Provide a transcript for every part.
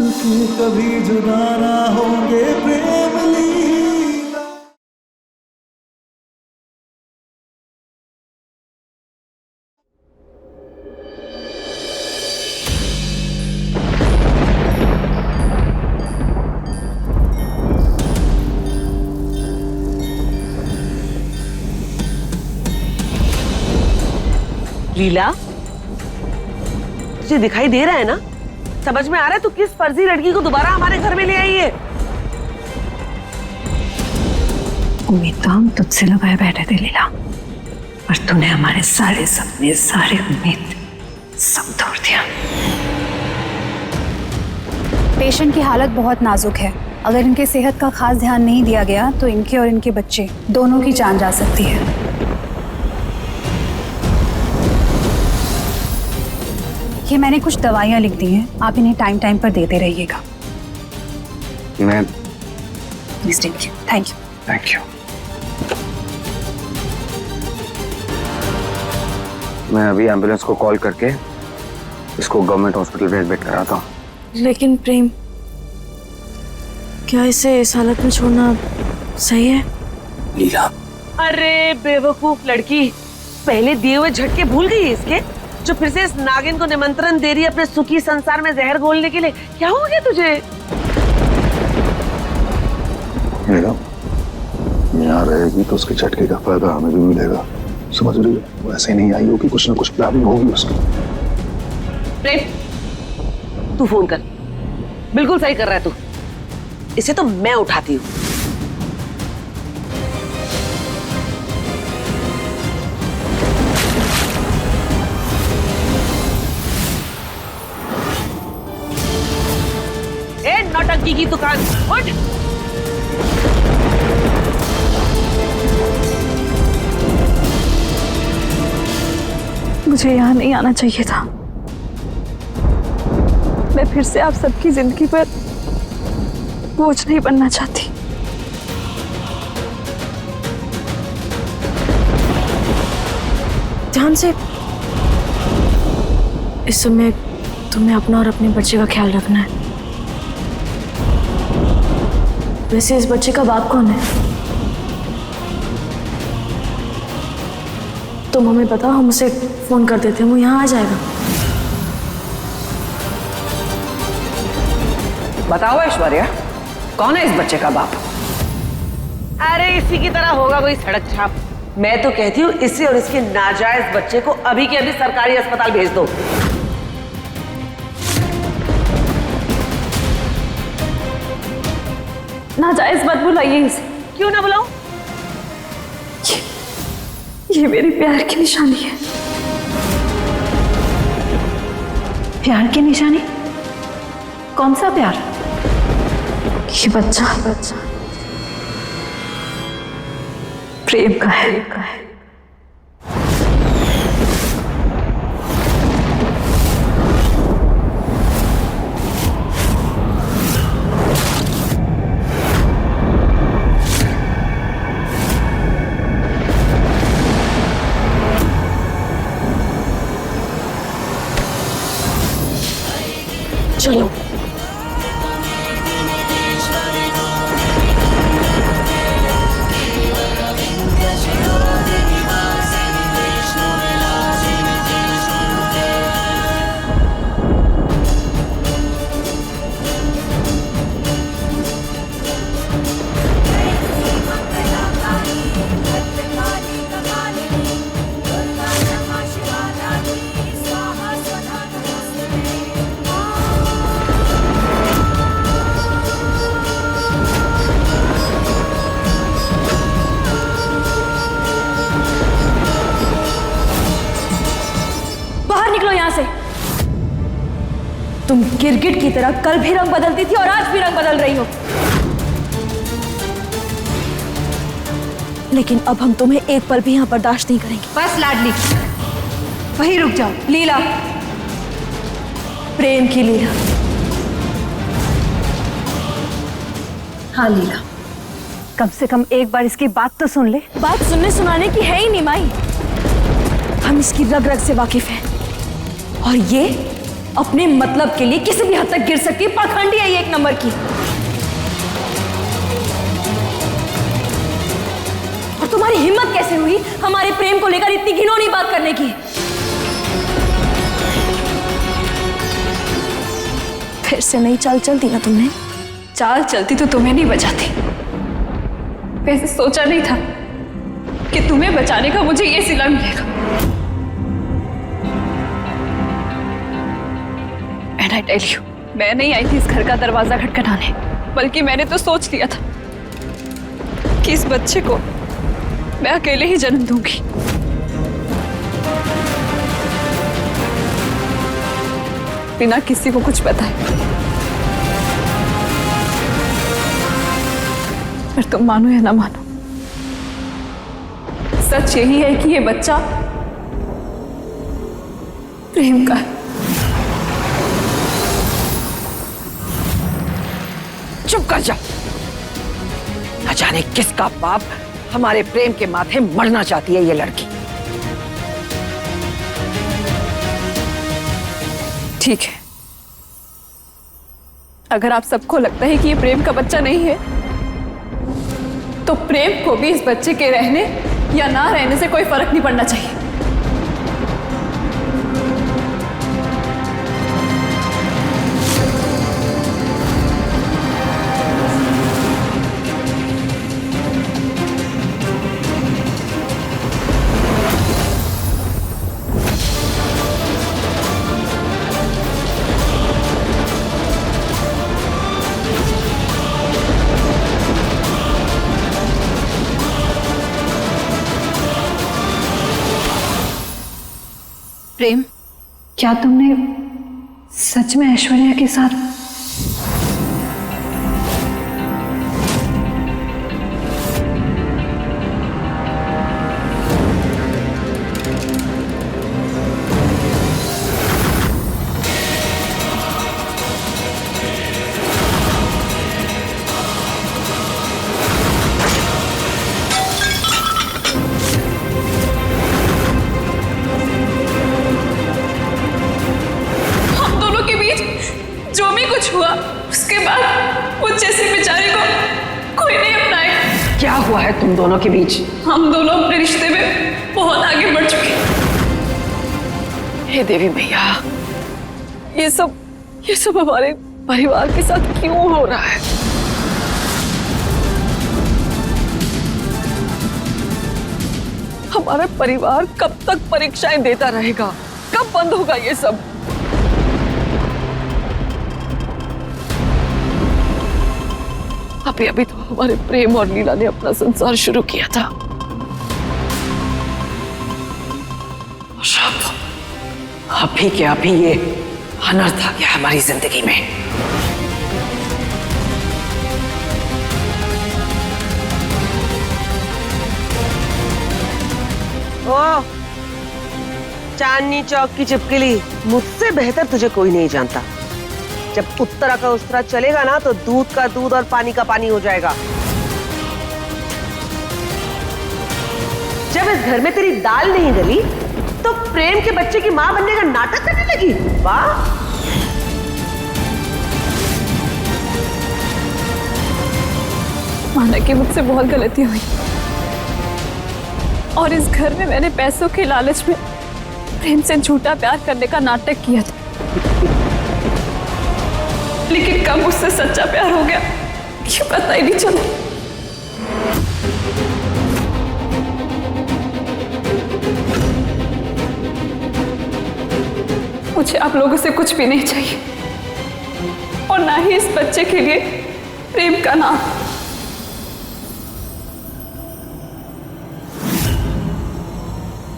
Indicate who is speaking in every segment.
Speaker 1: के कभी जुदा ना होंगे प्रेम लीला।
Speaker 2: लीला, तुझे दिखाई दे रहा है ना? समझ में आ रहा है तू किस फर्जी लड़की को दोबारा हमारे घर में ले आई है?
Speaker 3: उम्मीद तो हम तुझसे लगाए बैठे थे लीला, पर तूने हमारे सारे सपने, सारे उम्मीद सब तोड़ दिया।
Speaker 4: पेशेंट की हालत बहुत नाजुक है। अगर इनके सेहत का खास ध्यान नहीं दिया गया तो इनके और इनके बच्चे दोनों की जान जा सकती है। ये मैंने कुछ दवाइयाँ लिख दी हैं, आप इन्हें टाइम टाइम पर देते रहिएगा।
Speaker 5: मैं
Speaker 4: please take you. Thank you.
Speaker 5: Thank you. मैं अभी एम्बुलेंस को कॉल करके इसको गवर्नमेंट हॉस्पिटल में एडमिट कराता हूँ।
Speaker 6: लेकिन प्रेम, क्या इसे इस हालत में छोड़ना सही है?
Speaker 5: लीला,
Speaker 2: अरे बेवकूफ लड़की, पहले दिए हुए झटके भूल गई है इसके, जो फिर से इस नागिन को निमंत्रण दे रही है अपने सुखी संसार में जहर घोलने के लिए। क्या हो गया तुझे?
Speaker 7: लीला, यहाँ रहेगी तो उसके झटके का फायदा हमें भी मिलेगा, समझ रही है? वो ऐसे ही नहीं आई होगी, कुछ ना कुछ प्लानिंग होगी उसकी।
Speaker 2: प्रेम, तू फोन कर। बिल्कुल सही कर रहा है तू। इसे तो मैं उठाती हूँ। नौटंकी की दुकान, उठ।
Speaker 6: मुझे यहाँ नहीं आना चाहिए था। मैं फिर से आप सबकी जिंदगी पर बोझ नहीं बनना चाहती। ध्यान से। इस समय तुम्हें अपना और अपने बच्चे का ख्याल रखना है। वैसे इस बच्चे का बाप कौन है? तुम हमें बताओ, हम उसे फोन कर देते हैं, वो यहाँ आ जाएगा।
Speaker 2: बताओ ऐश्वर्या, कौन है इस बच्चे का बाप? अरे इसी की तरह होगा कोई सड़क छाप। मैं तो कहती हूँ इसे और इसके नाजायज बच्चे को अभी के अभी सरकारी अस्पताल भेज दो।
Speaker 6: नाजायज मत बुलाइए इसे।
Speaker 2: क्यों ना बुलाऊं?
Speaker 6: ये मेरे प्यार की निशानी है।
Speaker 3: प्यार की निशानी? कौन सा प्यार?
Speaker 6: ये बच्चा प्रेम का है।
Speaker 2: चलो।
Speaker 6: तुम गिरगिट की तरह कल भी रंग बदलती थी और आज भी रंग बदल रही हो, लेकिन अब हम तुम्हें एक पल भी यहाँ बर्दाश्त नहीं करेंगे।
Speaker 4: बस लाडली, वहीं रुक जाओ। लीला,
Speaker 6: प्रेम की लीला।
Speaker 4: हाँ लीला, कम से कम एक बार इसकी बात तो सुन ले।
Speaker 6: बात सुनने सुनाने की है ही नहीं माई, हम इसकी रग रग से वाकिफ हैं और अपने मतलब के लिए किसी भी हद तक गिर सकती है, पाखंडी है ये एक नंबर की। और तुम्हारी हिम्मत कैसे हुई हमारे प्रेम को लेकर इतनी घिनौनी बात करने की? फिर से नई चाल चलती ना तुमने? चाल चलती तो तुम्हें नहीं बचाती। वैसे सोचा नहीं था कि तुम्हें बचाने का मुझे ये सिला मिलेगा। And I tell you, मैं नहीं आई थी इस घर का दरवाजा खटखटाने, बल्कि मैंने तो सोच लिया था कि इस बच्चे को मैं अकेले ही जन्म दूंगी। बिना किसी को कुछ बताए। पर तुम मानो या ना मानो, सच यही है कि ये बच्चा प्रेम का है।
Speaker 2: चुप कर जाओ। न जाने किसका बाप हमारे प्रेम के माथे मरना चाहती है ये लड़की।
Speaker 6: ठीक है, अगर आप सबको लगता है कि ये प्रेम का बच्चा नहीं है, तो प्रेम को भी इस बच्चे के रहने या ना रहने से कोई फर्क नहीं पड़ना चाहिए।
Speaker 3: प्रेम, क्या तुमने सच में ऐश्वर्या के साथ?
Speaker 6: उसके बाद मुझ जैसे बेचारे को कोई नहीं अपनाएगा।
Speaker 2: क्या हुआ है तुम दोनों के बीच?
Speaker 6: हम दोनों अपने रिश्ते में बहुत आगे बढ़ चुके हैं।
Speaker 2: हे देवी मैया,
Speaker 6: ये सब हमारे परिवार के साथ क्यों हो रहा है? हमारा परिवार कब तक परीक्षाएं देता रहेगा? कब बंद होगा ये सब? अभी तो हमारे प्रेम और लीला ने अपना संसार शुरू किया था,
Speaker 2: अभी के अभी ये अनर्थ आ गया हमारी जिंदगी में। ओ चांदनी चौक की चिपकली, मुझसे बेहतर तुझे कोई नहीं जानता। जब उत्तरा का उस्तरा चलेगा ना, तो दूध का दूध और पानी का पानी हो जाएगा। जब इस घर में तेरी दाल नहीं गली, तो प्रेम के बच्चे की मां बनने का नाटक करने लगी। वाह!
Speaker 6: माना कि मुझसे बहुत गलती हुई और इस घर में मैंने पैसों के लालच में प्रेम से झूठा प्यार करने का नाटक किया था, लेकिन कब मुझसे सच्चा प्यार हो गया ये पता ही नहीं चला। मुझे आप लोगों से कुछ भी नहीं चाहिए और ना ही इस बच्चे के लिए प्रेम का नाम।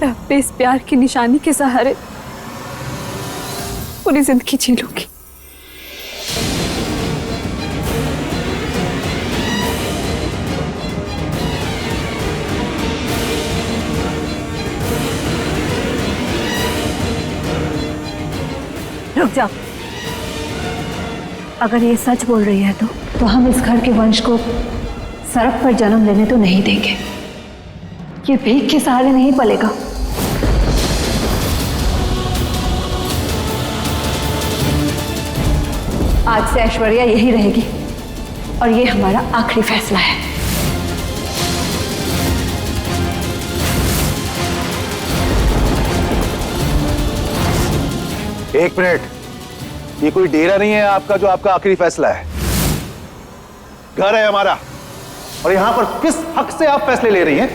Speaker 6: मैं अपने इस प्यार की निशानी के सहारे पूरी जिंदगी जी लूंगी।
Speaker 3: रुक जाओ, अगर ये सच बोल रही है तो हम इस घर के वंश को सड़क पर जन्म लेने तो नहीं देंगे। ये भीख के सहारे नहीं पलेगा।
Speaker 6: आज से ऐश्वर्या यही रहेगी और ये हमारा आखिरी फैसला है।
Speaker 7: एक मिनट, ये कोई डेरा नहीं है आपका जो आपका आखिरी फैसला है। घर है हमारा, और यहां पर किस हक से आप फैसले ले रही हैं?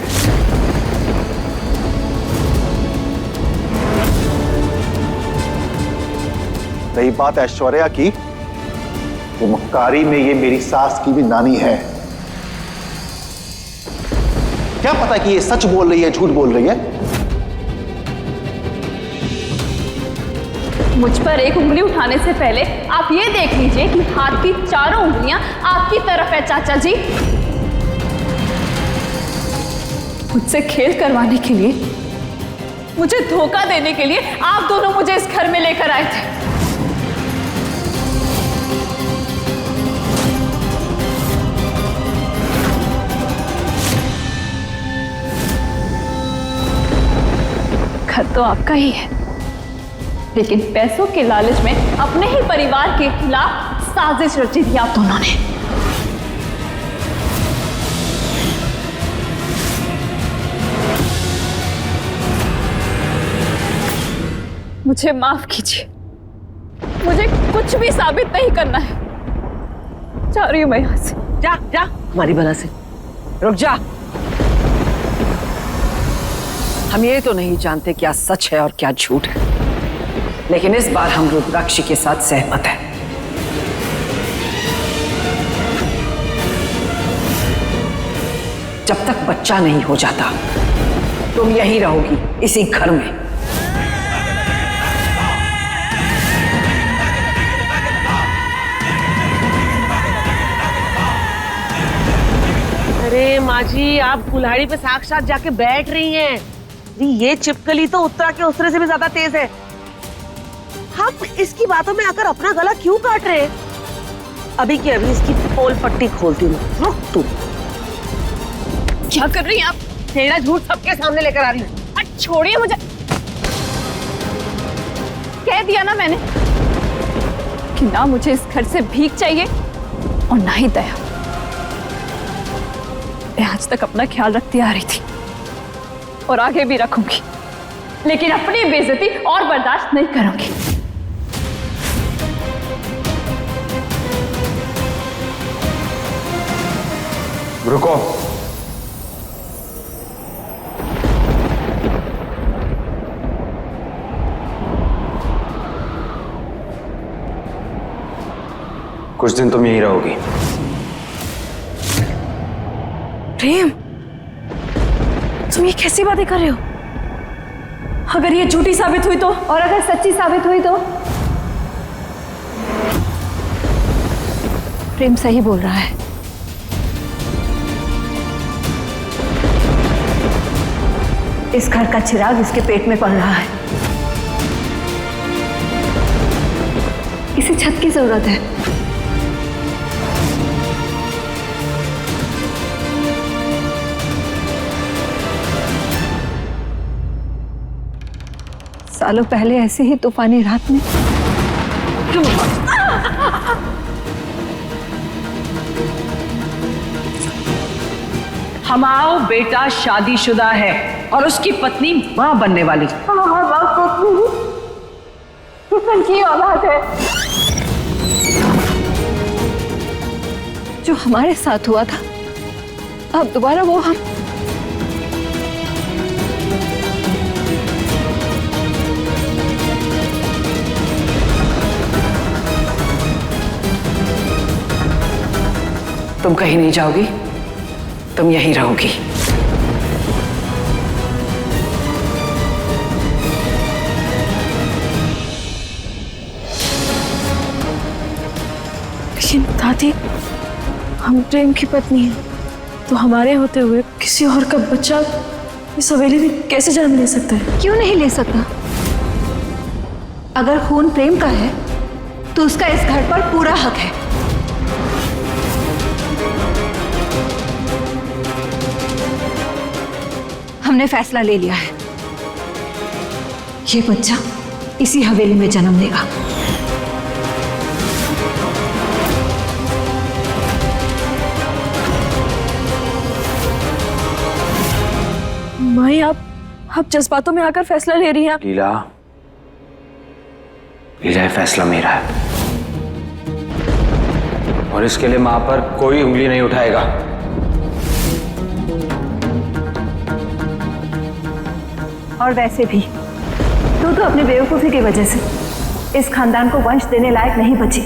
Speaker 7: रही बात ऐश्वर्या की, तो मक्कारी में ये मेरी सास की भी नानी है। क्या पता कि ये सच बोल रही है झूठ बोल रही है?
Speaker 6: मुझ पर एक उंगली उठाने से पहले आप ये देख लीजिए कि हाथ की चारों उंगलियां आपकी तरफ है चाचा जी। मुझसे खेल करवाने के लिए, मुझे धोखा देने के लिए आप दोनों मुझे इस घर में लेकर आए थे। घर तो आपका ही है, लेकिन पैसों के लालच में अपने ही परिवार के खिलाफ साजिश रची थी आप दोनों ने। मुझे माफ कीजिए, मुझे कुछ भी साबित नहीं करना है। जा रही हूं मैं यहां से।
Speaker 2: जा जा, हमारी भला से रुक जा। हम ये तो नहीं जानते क्या सच है और क्या झूठ है, लेकिन इस बार हम रुद्राक्षी के साथ सहमत हैं। जब तक बच्चा नहीं हो जाता तुम यहीं रहोगी, इसी घर में। अरे माँ जी, आप कुल्हाड़ी पे साक्षात जाके बैठ रही हैं। ये छिपकली तो उत्तरा के उसरे से भी ज्यादा तेज है। आप इसकी बातों में आकर अपना गला क्यों काट रहे हैं? अभी की अभी इसकी पोल पट्टी खोलती हूँ। रुक तू।
Speaker 6: क्या कर रही हैं आप?
Speaker 2: तेरा झूठ सबके सामने लेकर आ रही हूँ।
Speaker 6: छोड़िए मुझे। कह दिया ना मैंने कि ना मुझे इस घर से भीख चाहिए और ना ही दया। मैं आज तक अपना ख्याल रखती आ रही थी और आगे भी रखूंगी, लेकिन अपनी बेइज्जती और बर्दाश्त नहीं करूंगी।
Speaker 5: रुको। कुछ दिन तुम यहीं रहोगी।
Speaker 6: प्रेम, तुम ये कैसी बातें कर रहे हो? अगर ये झूठी साबित हुई तो, और अगर सच्ची साबित हुई तो? प्रेम सही बोल रहा है। इस घर का चिराग इसके पेट में पड़ रहा है। इसे छत की जरूरत है। सालों पहले ऐसे ही तूफानी रात में
Speaker 2: हमारा बेटा शादीशुदा है और उसकी पत्नी मां बनने वाली।
Speaker 6: की औलाद है। जो हमारे साथ हुआ था, अब दोबारा वो हम।
Speaker 2: तुम कहीं नहीं जाओगी, तुम यहीं रहोगी।
Speaker 6: लेकिन दादी, हम प्रेम की पत्नी हैं, तो हमारे होते हुए किसी और का बच्चा इस हवेली में कैसे जन्म ले सकता है?
Speaker 3: क्यों नहीं ले सकता? अगर खून प्रेम का है तो उसका इस घर पर पूरा हक है। हमने फैसला ले लिया है, ये बच्चा इसी हवेली में जन्म लेगा।
Speaker 6: नहीं, आप जज्बातों में आकर फैसला ले रही हैं।
Speaker 5: लीला, लीला, ये फैसला मेरा है और इसके लिए मां पर कोई उंगली नहीं उठाएगा।
Speaker 3: और वैसे भी तू तो अपनी बेवकूफी की वजह से इस खानदान को वंश देने लायक नहीं बची।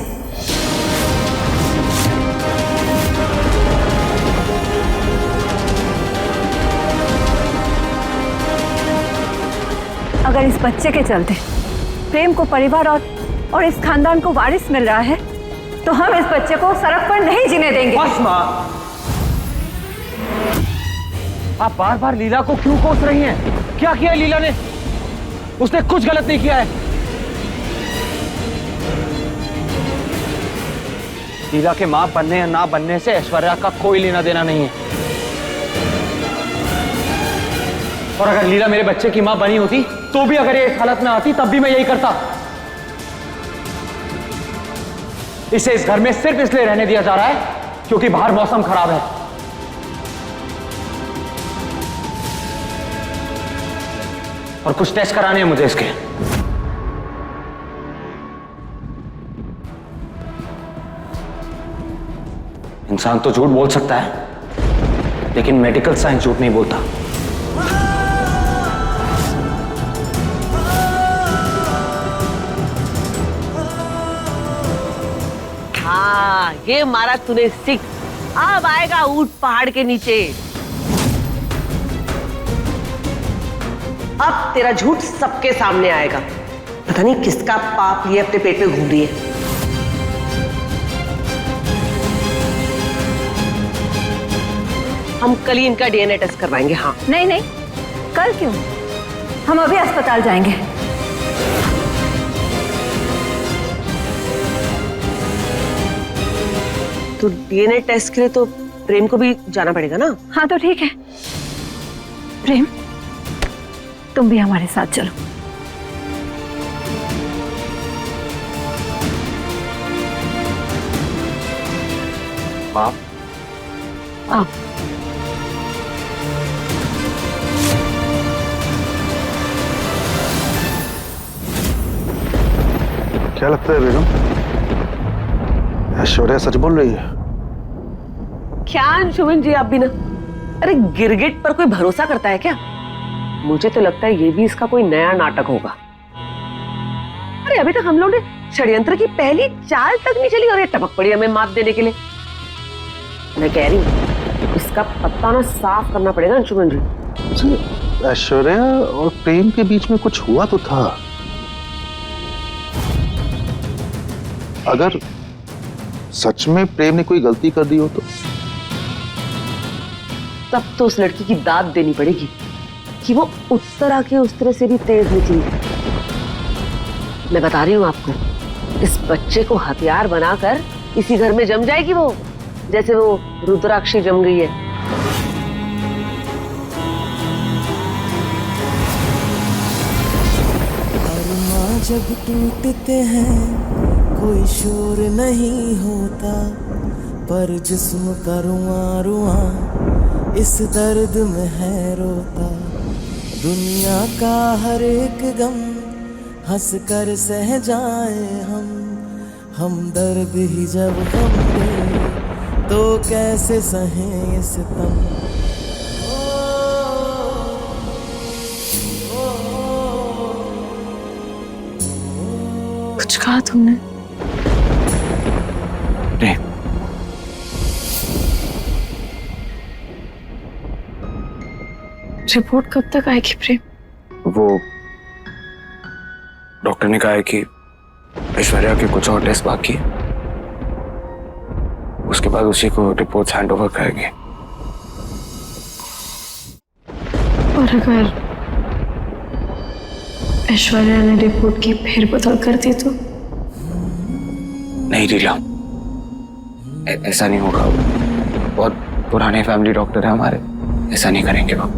Speaker 3: अगर इस बच्चे के चलते प्रेम को परिवार और इस खानदान को वारिस मिल रहा है तो हम इस बच्चे को सड़क पर नहीं जीने देंगे।
Speaker 5: बस मां, आप बार बार लीला को क्यों कोस रही हैं? क्या किया है लीला ने? उसने कुछ गलत नहीं किया है। लीला के मां बनने या ना बनने से ऐश्वर्या का कोई लेना देना नहीं है। और अगर लीला मेरे बच्चे की मां बनी होती तो भी अगर ये इस हालत में आती तब भी मैं यही करता। इसे इस घर में सिर्फ इसलिए रहने दिया जा रहा है क्योंकि बाहर मौसम खराब है। और कुछ टेस्ट कराने हैं मुझे इसके। इंसान तो झूठ बोल सकता है लेकिन मेडिकल साइंस झूठ नहीं बोलता।
Speaker 2: हाँ, ये मारा तूने सिक। अब आएगा ऊंट पहाड़ के नीचे। अब तेरा झूठ सबके सामने आएगा। पता नहीं किसका पाप लिए अपने पेट में घूम रही है। हम कल ही इनका डीएनए टेस्ट करवाएंगे। हाँ
Speaker 3: नहीं नहीं, कल क्यों, हम अभी अस्पताल जाएंगे।
Speaker 2: तो डीएनए टेस्ट के लिए तो प्रेम को भी जाना पड़ेगा ना?
Speaker 3: हाँ तो ठीक है, प्रेम तुम भी हमारे साथ चलो।
Speaker 5: आप
Speaker 3: आप
Speaker 7: क्या लगता है बेगम, ऐश्वर्या सच बोल रही है?
Speaker 2: क्या अंशुमन जी, आप भी ना, अरे गिरगिट पर कोई भरोसा करता है क्या? मुझे तो लगता है ये भी इसका कोई नया नाटक होगा। अरे अभी तक हम लोग ने षड्यंत्र की पहली चाल तक नहीं चली और ये टपक पड़ी हमें मात देने के लिए। मैं कह रही हूँ इसका पत्ता ना साफ करना पड़ेगा अंशुमन जी।
Speaker 7: ऐश्वर्या और प्रेम के बीच में कुछ हुआ तो था। अगर सच में प्रेम ने कोई गलती कर दी हो तो
Speaker 2: तब तो उस लड़की की दाद देनी पड़ेगी कि वो उत्तरा के उस तरह से भी तेज निकली। मैं बता रही हूँ आपको, इस बच्चे को हथियार बनाकर इसी घर में जम जाएगी वो, जैसे वो रुद्राक्षी जम गई है।
Speaker 1: अरमां जब टूटते हैं कोई शोर नहीं होता, पर जिस्म का रुआं रुआं इस दर्द में है रोता। दुनिया का हर एक गम हंस कर सह जाए हम दर्द ही जब हम दे तो कैसे सहें ये सितम।
Speaker 6: कुछ कहा तुमने?
Speaker 5: प्रेम,
Speaker 6: रिपोर्ट कब तक आएगी प्रेम?
Speaker 5: वो डॉक्टर ने कहा है कि ऐश्वर्या के कुछ और टेस्ट बाकी है, उसके बाद उसी को रिपोर्ट हैंड ओवर करेंगे।
Speaker 6: और अगर ऐश्वर्या ने रिपोर्ट की फिर बदल कर दी तो?
Speaker 5: नहीं लीला, ऐसा नहीं होगा। बहुत पुराने फैमिली डॉक्टर है हमारे, ऐसा नहीं करेंगे वो।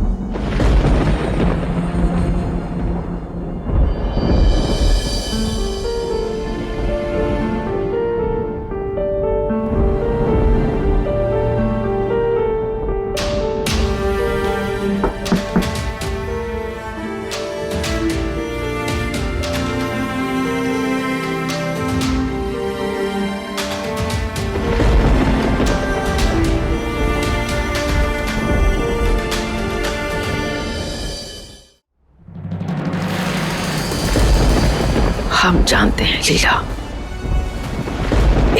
Speaker 2: जानते हैं लीला,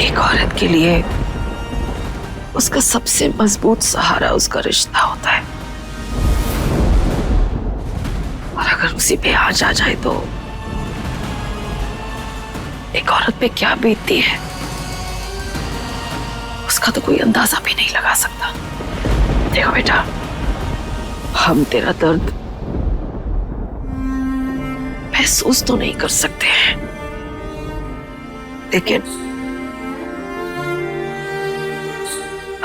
Speaker 2: एक औरत के लिए उसका सबसे मजबूत सहारा उसका रिश्ता होता है, और अगर उसी पे आज आ जाए तो एक औरत पे क्या बीतती है उसका तो कोई अंदाजा भी नहीं लगा सकता। देखो बेटा, हम तेरा दर्द महसूस तो नहीं कर सकते हैं, लेकिन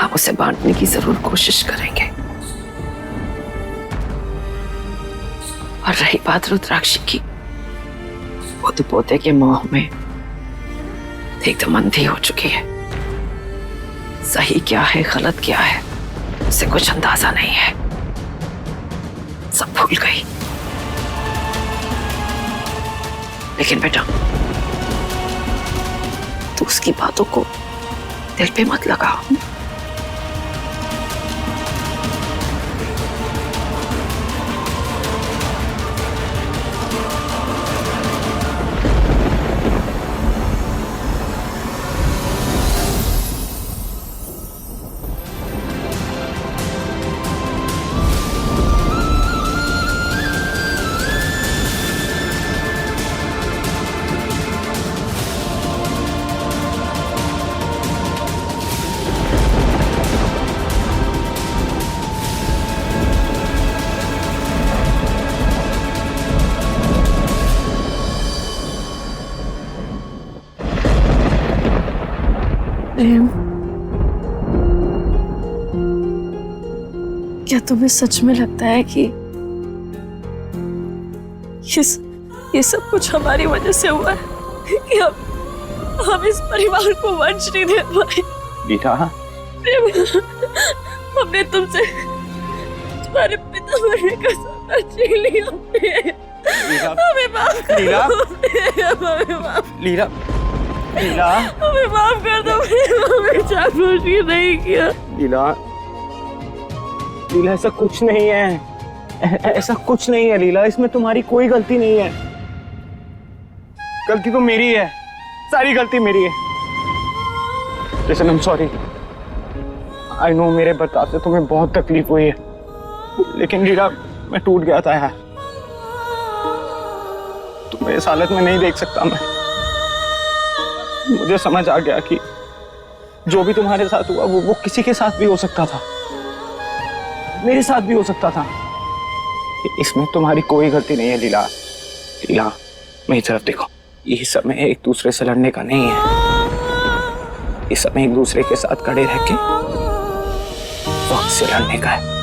Speaker 2: हम उसे बांटने की जरूर कोशिश करेंगे। और रही बात रुद्राक्षी की, वो तो पोते के मोह में एकदम अंधी हो चुकी है। सही क्या है गलत क्या है उसे कुछ अंदाजा नहीं है, सब भूल गई। लेकिन बेटा, तू उसकी बातों को दिल पे मत लगाओ।
Speaker 6: प्रेम, क्या तुम्हें सच में लगता है कि ये सब कुछ हमारी वजह से हुआ है कि हम इस परिवार को वंश नहीं दे पाए?
Speaker 5: लीला,
Speaker 6: प्रेम, हमने तुमसे तुम्हारे पिता मरने का सौदा छीन लिया। हमें माफ कर दो। हमें माफ
Speaker 5: लीला, लीला,
Speaker 6: हमें माफ कर दो। हमें जानबूझ नहीं किया।
Speaker 5: लीला, लीला, ऐसा कुछ नहीं है, ऐसा कुछ नहीं है लीला, इसमें तुम्हारी कोई गलती नहीं है। गलती तो मेरी है, सारी गलती मेरी है। Listen, I am sorry. I know मेरे बर्ताव से तुम्हें बहुत तकलीफ हुई है, लेकिन लीला, मैं टूट गया था यार। तुम्हें इस हालत में नहीं देख सकता मैं। मुझे समझ आ गया कि जो भी तुम्हारे साथ हुआ वो किसी के साथ भी हो सकता था, मेरे साथ भी हो सकता था। इसमें तुम्हारी कोई गलती नहीं है लीला। लीला, मेरी तरफ देखो, ये समय एक दूसरे से लड़ने का नहीं है, इस समय एक दूसरे के साथ खड़े रह के वक्त से लड़ने का है।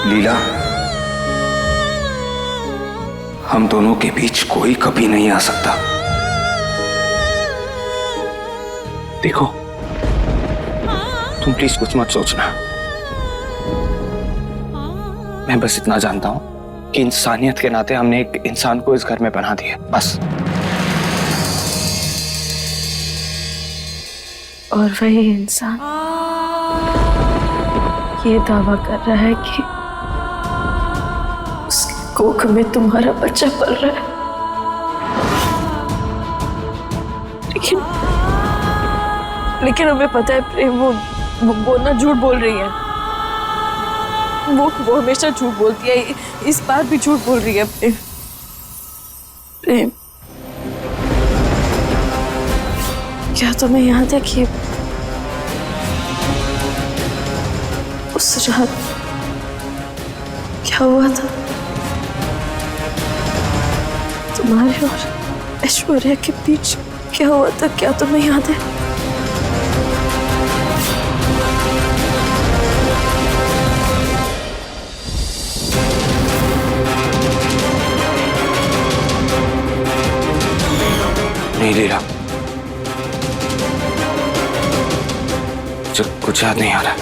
Speaker 5: लीला, हम दोनों के बीच कोई कभी नहीं आ सकता। देखो, तुम प्लीज कुछ मत सोचना। मैं बस इतना जानता हूं कि इंसानियत के नाते हमने एक इंसान को इस घर में बना दिया, बस।
Speaker 6: और वही इंसान ये दावा कर रहा है कि उसकी कोख में तुम्हारा बच्चा पल रहा है। लेकिन हमें पता है प्रेम, वो ना झूठ बोल रही है। वो हमेशा झूठ बोलती है, इस बार भी झूठ बोल रही है। प्रेम, प्रेम, क्या तुम्हें याद है कि उस रात क्या हुआ था? तुम्हारे और ऐश्वर्या के बीच क्या हुआ था, क्या तुम्हें याद है?
Speaker 5: नहीं लीला, कुछ याद नहीं आ रहा।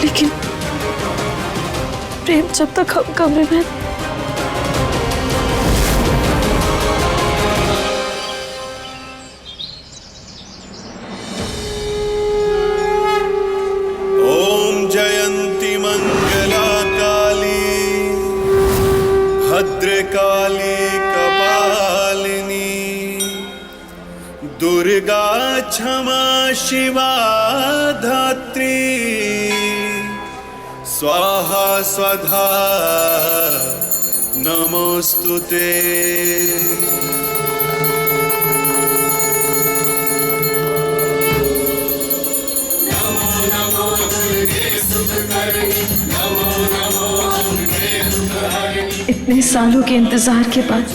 Speaker 6: लेकिन प्रेम, जब तक हम कमरे में
Speaker 8: ओम जयंती भद्रकाली कपालिनी दुर्गा क्षमा शिवा धात्री स्वाहा स्वधा नमोस्तुते।
Speaker 6: इतने सालों के इंतजार के बाद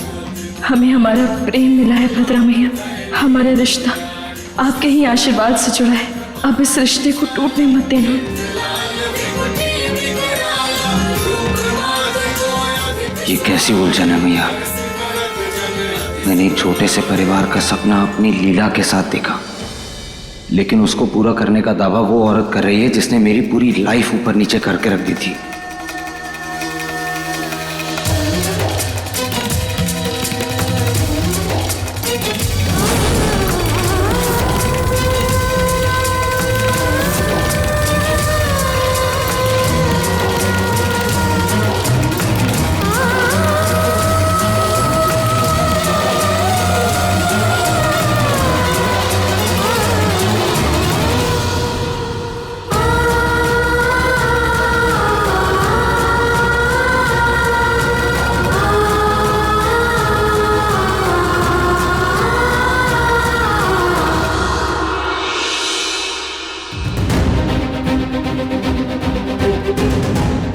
Speaker 6: हमें हमारा प्रेम मिला है भद्रा मैया। हमारा रिश्ता आपके ही आशीर्वाद से जुड़ा है। अब इस रिश्ते को टूटने मत देना।
Speaker 5: ये कैसी उलझन है मैया? मैंने एक छोटे से परिवार का सपना अपनी लीला के साथ देखा, लेकिन उसको पूरा करने का दावा वो औरत कर रही है जिसने मेरी पूरी लाइफ ऊपर नीचे करके रख दी थी।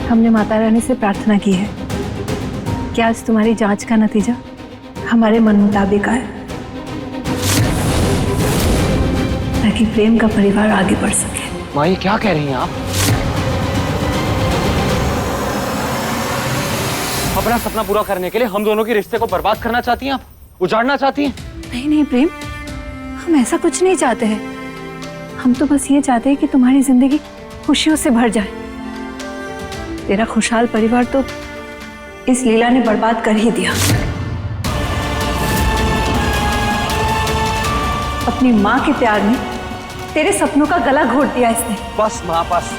Speaker 3: हमने माता रानी से प्रार्थना की है कि आज तुम्हारी जांच का नतीजा हमारे मन मुताबिक आए, ताकि प्रेम का परिवार आगे बढ़ सके।
Speaker 5: माँ ये क्या कह रही हैं आप? अपना सपना पूरा करने के लिए हम दोनों के रिश्ते को बर्बाद करना चाहती हैं आप? उजाड़ना चाहती हैं?
Speaker 3: नहीं नहीं प्रेम, हम ऐसा कुछ नहीं चाहते हैं। हम तो बस ये चाहते हैं कि तुम्हारी जिंदगी खुशियों से भर जाए। तेरा खुशहाल परिवार तो इस लीला ने बर्बाद कर ही दिया। अपनी माँ के प्यार में तेरे सपनों का गला घोट दिया इसने।
Speaker 5: बस माँ बस,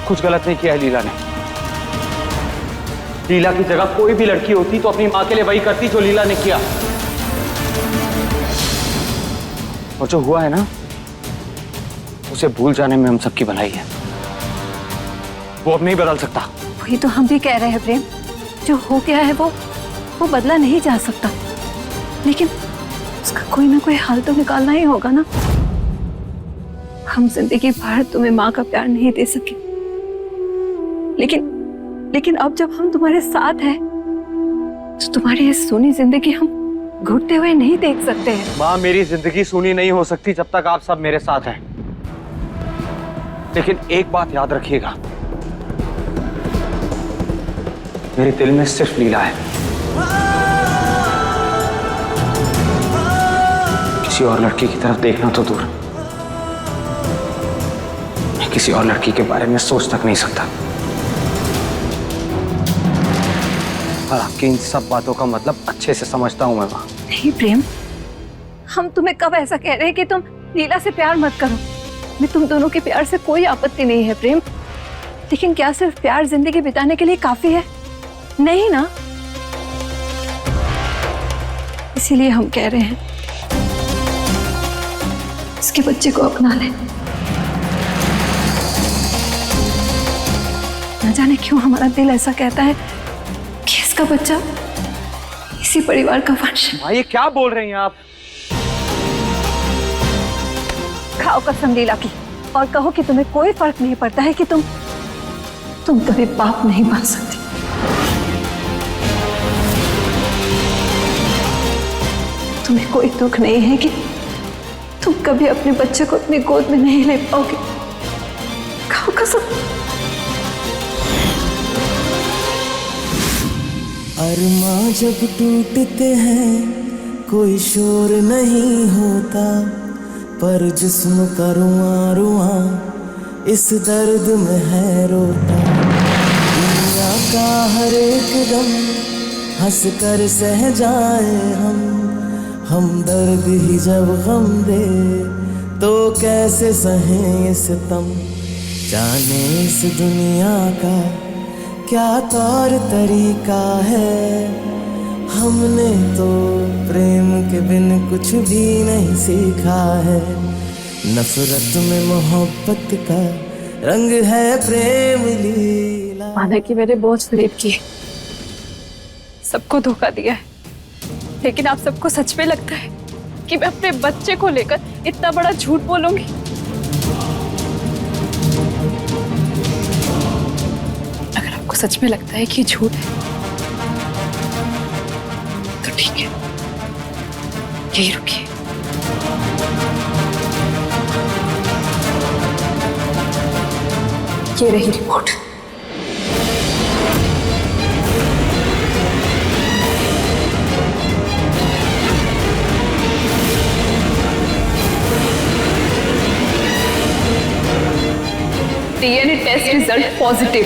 Speaker 5: कुछ गलत नहीं किया है लीला ने। लीला की जगह कोई भी लड़की होती तो अपनी माँ के लिए वही करती जो लीला ने किया। और जो हुआ है ना, उसे भूल जाने में हम सबकी भलाई है। वो अब नहीं बदल सकता।
Speaker 3: वही तो हम भी कह रहे हैं प्रेम, जो हो गया है वो बदला नहीं जा सकता, लेकिन उसका कोई ना कोई हल तो निकालना ही होगा ना। हम जिंदगी भर तुम्हें माँ का प्यार नहीं दे सके, लेकिन अब जब हम तुम्हारे साथ हैं तो तुम्हारी इस सूनी जिंदगी हम घुटते हुए नहीं देख सकते हैं।
Speaker 5: माँ मेरी जिंदगी सूनी नहीं हो सकती जब तक आप सब मेरे साथ हैं। लेकिन एक बात याद रखिएगा, मेरे दिल में सिर्फ लीला है। किसी और लड़की की तरफ देखना तो दूर, मैं किसी और लड़की के बारे में सोच तक नहीं सकता। और आपकी इन सब बातों का मतलब अच्छे से समझता हूं मैं माँ।
Speaker 3: नहीं प्रेम, हम तुम्हें कब ऐसा कह रहे हैं कि तुम लीला से प्यार मत करो। मैं तुम दोनों के प्यार से कोई आपत्ति नहीं है प्रेम, लेकिन क्या सिर्फ प्यार जिंदगी बिताने के लिए काफी है? नहीं ना। इसीलिए हम कह रहे हैं इसके बच्चे को अपना ले। न जाने क्यों हमारा दिल ऐसा कहता है कि इसका बच्चा इसी परिवार का वंश है।
Speaker 5: माँ ये क्या बोल रही हैं आप?
Speaker 3: खाओ कसम लीला की और कहो कि तुम्हें कोई फर्क नहीं पड़ता है कि तुम कभी बाप नहीं बन सकती। तुम्हें कोई दुख नहीं है कि तुम कभी अपने बच्चे को अपनी गोद में नहीं ले पाओगे। खाओ कसम।
Speaker 1: अरमां जब टूटते हैं कोई शोर नहीं होता, पर जिस्म का रुआं रुआं इस दर्द में है रोता। दुनिया का हर एक दम हंस कर सह जाए हम दर्द ही जब गम दे तो कैसे सहें इस तम। जाने इस दुनिया का क्या तौर तरीका है, हमने तो प्रेम के बिन कुछ भी नहीं सीखा है। नफरत में मोहब्बत का रंग है प्रेम लीला।
Speaker 3: माना कि मैंने बहुत फरेब किए, सबको धोखा दिया है, लेकिन आप सबको सच में लगता है कि मैं अपने बच्चे को लेकर इतना बड़ा झूठ बोलूंगी? अगर आपको सच में लगता है कि ये झूठ है तो ठीक है, यही रुकिए। ये रही report. DNA test result positive.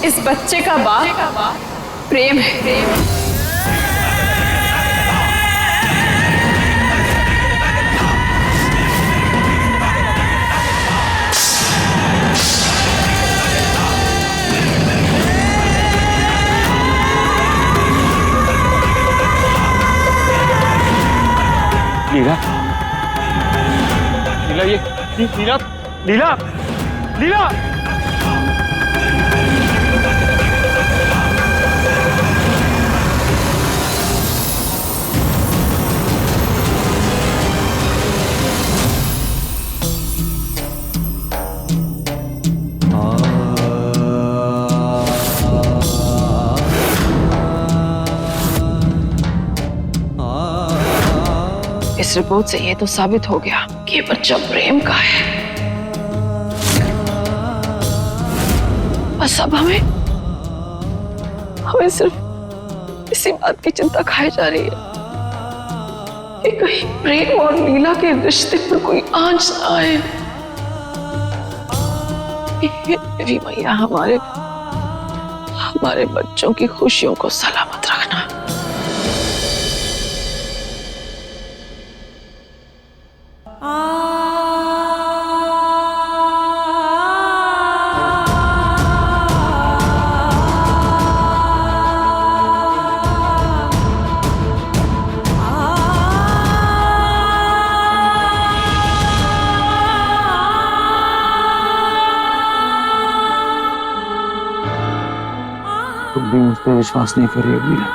Speaker 3: इस बच्चे का बाप प्रेम है।
Speaker 5: लीला, लीला, ये लीला, लीला, लीला।
Speaker 6: इस रिपोर्ट से ये तो साबित हो गया कि ये बच्चा प्रेम का है। बस अब हमें सिर्फ इसी बात की चिंता खाई जा रही है कि कहीं प्रेम और लीला के रिश्ते पर कोई आंच ना आए। देवी मैया, हमारे बच्चों की खुशियों को सलामत रखना।
Speaker 5: तुम भी मुझ पर विश्वास नहीं कर रही हो लीला।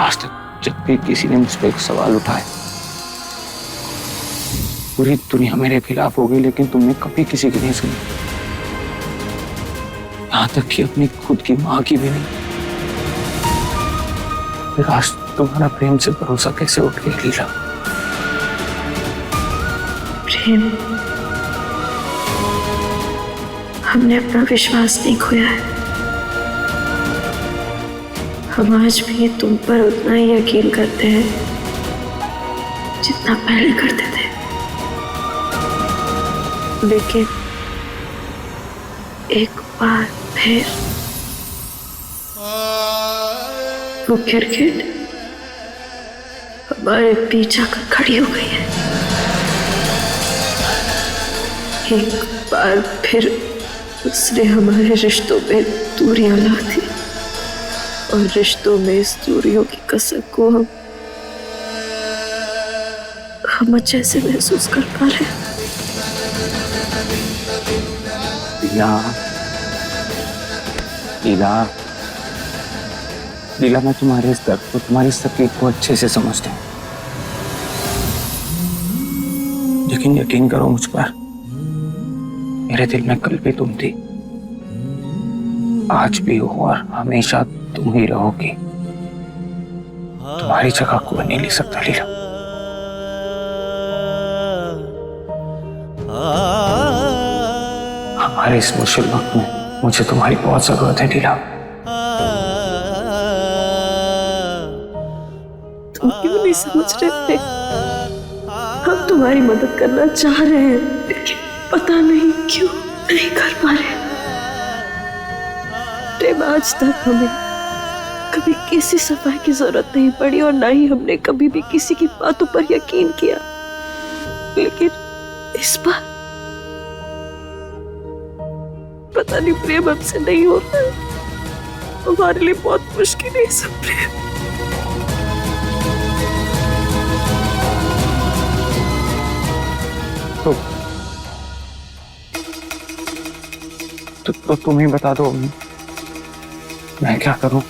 Speaker 5: आज तक जब भी किसी ने मुझ पर एक सवाल उठाए, पूरी दुनिया मेरे खिलाफ हो गई, लेकिन तुमने कभी किसी की नहीं सुनी। यहां तक कि अपनी खुद की मां की भी नहीं। फिर आज तुम्हारा प्रेम से भरोसा कैसे उठ गया लीला?
Speaker 6: प्रेम, हमने अपना विश्वास नहीं खोया है। हम आज भी तुम पर उतना ही यकीन करते हैं जितना पहले करते थे, लेकिन एक बार फिर वो गिरगिट हमारे पीछा कर खड़ी हो गई है। एक बार फिर उसने हमारे रिश्तों में दूरियां ला दी, और रिश्तों में इस दूरियों की कसक को हम अच्छे से महसूस कर पा रहे हैं।
Speaker 5: लीला, लीला, लीला, मैं तुम्हारे इस दर्द को, तुम्हारी इस तकलीफ को अच्छे से समझता हूँ, लेकिन यकीन करो मुझ पर, मेरे दिल में कल भी तुम थी, आज भी हो और हमेशा तुम ही रहोगी। तुम्हारी जगह कोई नहीं ले सकता लीला। हमारे इस मुश्किल वक्त में मुझे तुम्हारी बहुत जरूरत है लीला।
Speaker 6: तुम क्यों नहीं समझ रहे थे? हम तुम्हारी मदद करना चाह रहे हैं, लेकिन पता नहीं क्यों नहीं कर पा रहे। आज तक हमें कभी किसी सफाई की जरूरत नहीं पड़ी और ना ही हमने कभी भी किसी की बातों पर यकीन किया, लेकिन इस बार पता नहीं प्रेम हमसे नहीं हो रहा है। हमारे लिए बहुत मुश्किल है सब प्रेम।
Speaker 5: तो तुम ही बता दो, मैं क्या करूं?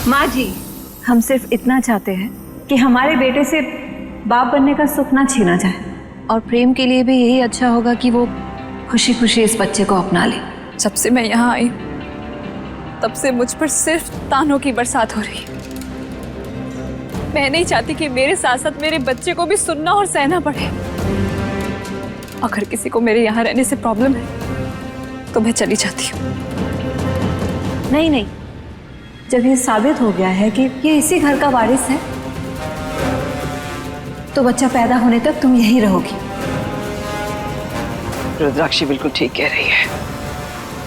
Speaker 3: माँ जी, हम सिर्फ इतना चाहते हैं कि हमारे बेटे से बाप बनने का सुख ना छीना जाए, और प्रेम के लिए भी यही अच्छा होगा कि वो खुशी खुशी इस बच्चे को अपना ले।
Speaker 4: जब से मैं यहाँ आई तब से मुझ पर सिर्फ तानों की बरसात हो रही है। मैं नहीं चाहती कि मेरे साथ साथ मेरे बच्चे को भी सुनना और सहना पड़े। अगर किसी को मेरे यहाँ रहने से प्रॉब्लम है तो मैं चली जाती हूँ।
Speaker 3: नहीं नहीं, जब ये साबित हो गया है कि ये इसी घर का वारिस है, तो बच्चा पैदा होने तक तुम यहीं रहोगी।
Speaker 2: रुद्राक्षी बिल्कुल ठीक कह रही है,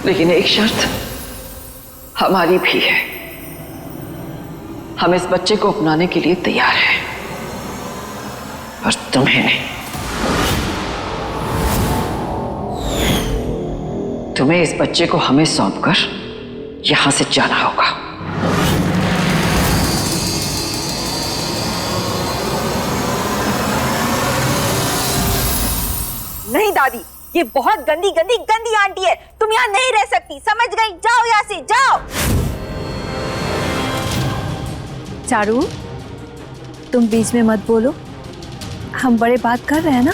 Speaker 2: लेकिन एक शर्त हमारी भी है। हम इस बच्चे को अपनाने के लिए तैयार हैं, पर तुम्हें नहीं। तुम्हें इस बच्चे को हमें सौंपकर यहां से जाना होगा।
Speaker 9: नहीं दादी, ये बहुत गंदी गंदी गंदी आंटी है। तुम यहाँ नहीं रह सकती, समझ गई? जाओ यहाँ से, जाओ।
Speaker 3: चारू, तुम बीच में मत बोलो। हम बड़े बात कर रहे हैं ना,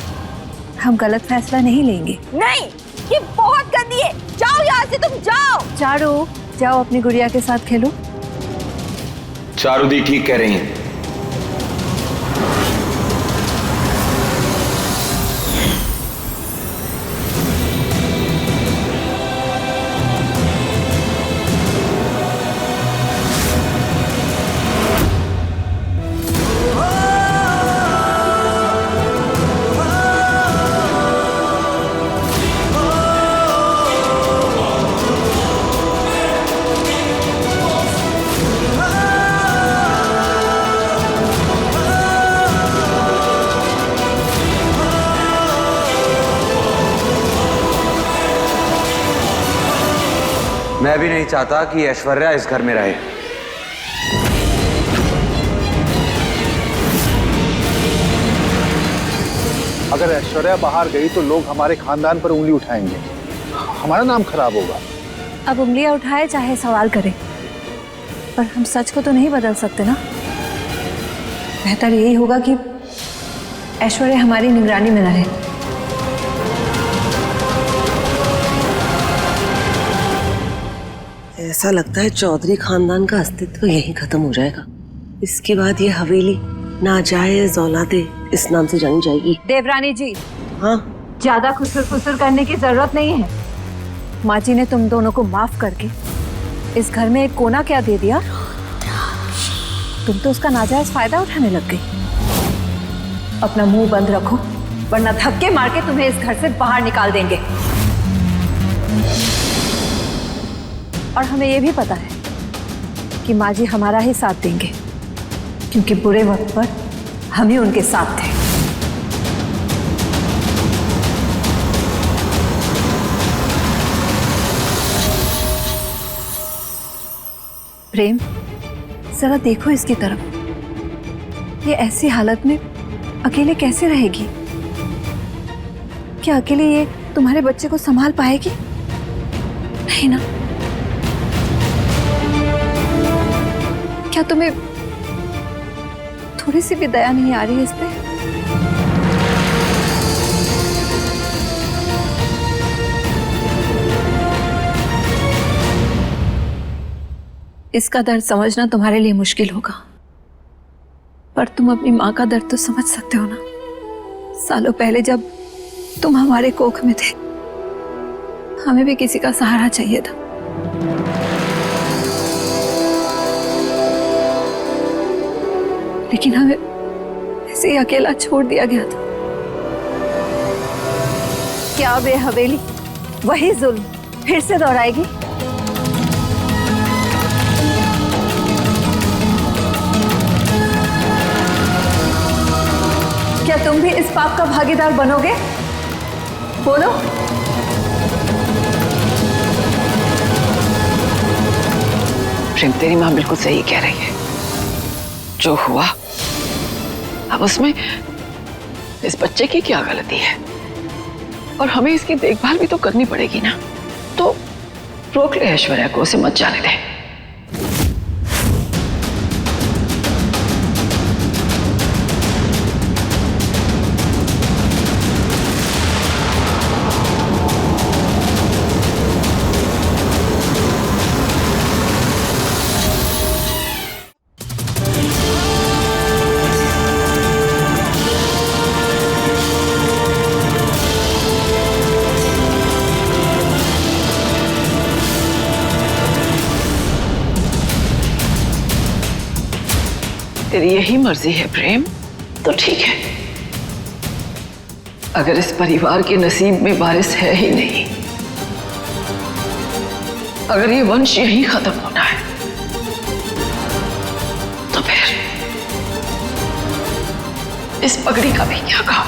Speaker 3: हम गलत फैसला नहीं लेंगे।
Speaker 9: नहीं, ये बहुत गंदी है। जाओ यहाँ से, तुम जाओ।
Speaker 3: चारू, जाओ अपनी गुड़िया के साथ खेलो।
Speaker 10: चारू दी ठीक कह रही हैं। मैं भी नहीं चाहता कि ऐश्वर्या इस घर में रहे।
Speaker 7: अगर ऐश्वर्या बाहर गई तो लोग हमारे खानदान पर उंगली उठाएंगे, हमारा नाम खराब होगा।
Speaker 3: अब उंगलियां उठाए चाहे सवाल करे, पर हम सच को तो नहीं बदल सकते ना। बेहतर यही होगा कि ऐश्वर्या हमारी निगरानी में रहे।
Speaker 2: ऐसा लगता है चौधरी खानदान का अस्तित्व यहीं खत्म हो जाएगा। इसके बाद ये हवेली नाजायज औलादे इस नाम से जानी जाएगी।
Speaker 3: देवरानी जी,
Speaker 2: हाँ,
Speaker 3: ज्यादा खुसर करने की जरूरत नहीं है। माँ जी ने तुम दोनों को माफ करके इस घर में एक कोना क्या दे दिया, तुम तो उसका नाजायज फायदा उठाने लग गई। अपना मुंह बंद रखो, वरना धक्के मार के तुम्हें इस घर से बाहर निकाल देंगे। और हमें यह भी पता है कि माँ जी हमारा ही साथ देंगे, क्योंकि बुरे वक्त पर हम ही उनके साथ थे। प्रेम, जरा देखो इसकी तरफ। ये ऐसी हालत में अकेले कैसे रहेगी? क्या अकेले ये तुम्हारे बच्चे को संभाल पाएगी? नहीं ना। क्या तुम्हें थोड़ी सी भी दया नहीं आ रही इस पे? इसका दर्द समझना तुम्हारे लिए मुश्किल होगा, पर तुम अपनी माँ का दर्द तो समझ सकते हो ना। सालों पहले जब तुम हमारे कोख में थे, हमें भी किसी का सहारा चाहिए था। लेकिन ऐसे ही अकेला छोड़ दिया गया था। क्या वे हवेली वही जुल्म फिर से दोहराएगी? क्या तुम भी इस पाप का भागीदार बनोगे? बोलो।
Speaker 2: प्रेम, तेरी माँ बिल्कुल सही कह रही है। जो हुआ अब उसमें इस बच्चे की क्या गलती है, और हमें इसकी देखभाल भी तो करनी पड़ेगी ना। तो रोक ले ऐश्वर्या को, उसे मत जाने दे। तेरी यही मर्जी है प्रेम, तो ठीक है। अगर इस परिवार के नसीब में वारिस है ही नहीं, अगर ये वंश यही खत्म होना है, तो फिर इस पगड़ी का भी क्या काम?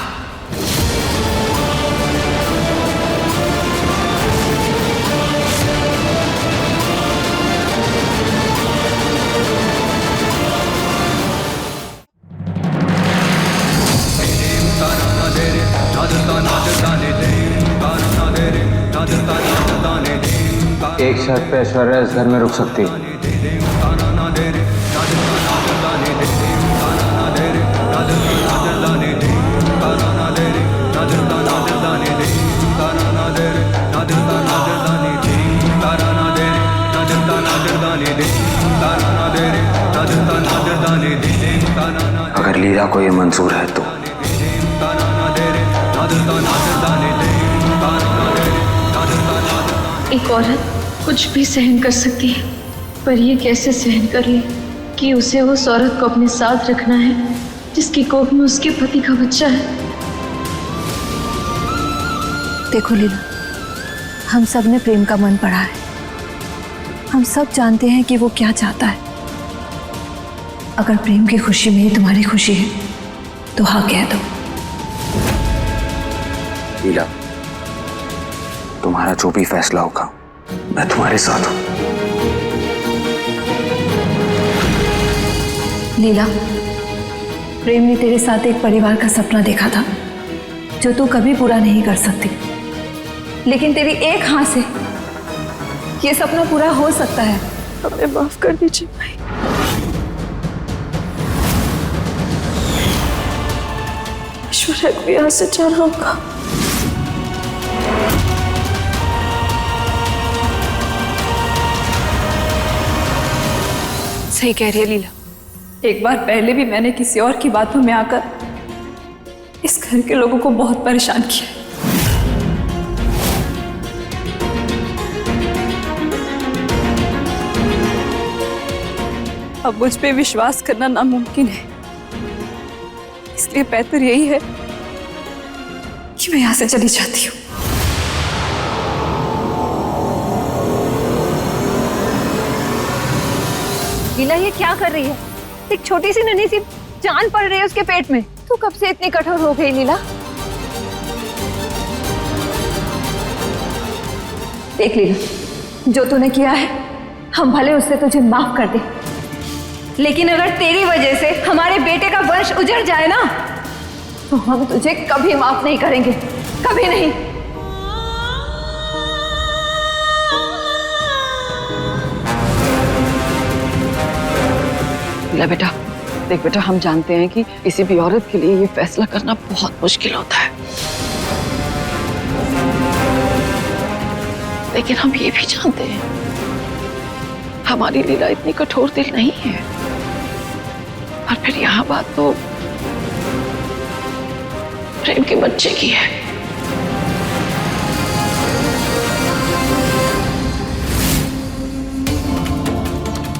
Speaker 10: एक शर्त पे ऐश्वर्या इस घर में रुक सकती है। अगर लीला को ये मंजूर है तो।
Speaker 6: एक औरत कुछ भी सहन कर सकती है, पर ये कैसे सहन कर ले कि उसे उस औरत को अपने साथ रखना है जिसकी कोख में उसके पति का बच्चा है।
Speaker 3: देखो लीला, हम सब ने प्रेम का मन पढ़ा है। हम सब जानते हैं कि वो क्या चाहता है। अगर प्रेम की खुशी में ही तुम्हारी खुशी है तो हाँ कह दो।
Speaker 10: लीला, तुम्हारा जो भी फैसला होगा मैं तुम्हारे साथ हूं।
Speaker 3: लीला, प्रेम ने तेरे साथ एक परिवार का सपना देखा था जो तू कभी पूरा नहीं कर सकती, लेकिन तेरी एक हाँ से ये सपना पूरा हो सकता है।
Speaker 6: हमें माफ कर दीजिए भाई। ऐश्वर्या को यहाँ से जाना होगा।
Speaker 4: सही कह रही है लीला। एक बार पहले भी मैंने किसी और की बातों में आकर इस घर के लोगों को बहुत परेशान किया। अब मुझ पे विश्वास करना नामुमकिन है, इसलिए बेहतर यही है कि मैं यहां से चली जाती हूँ।
Speaker 3: लीला, ये क्या कर रही है? एक छोटी सी नन्ही सी जान पड़ रही है उसके पेट में। तू कब से इतनी कठोर हो गई लीला? देख लीला, जो तूने किया है हम भले उससे तुझे माफ कर दे, लेकिन अगर तेरी वजह से हमारे बेटे का वंश उजड़ जाए ना, तो हम तुझे कभी माफ नहीं करेंगे, कभी नहीं।
Speaker 2: ले बेटा, देख बेटा, हम जानते हैं कि किसी भी औरत के लिए ये फैसला करना बहुत मुश्किल होता है, लेकिन हम ये भी जानते हैं हमारी लीला इतनी कठोर दिल नहीं है। और फिर यहाँ बात तो प्रेम के बच्चे की है।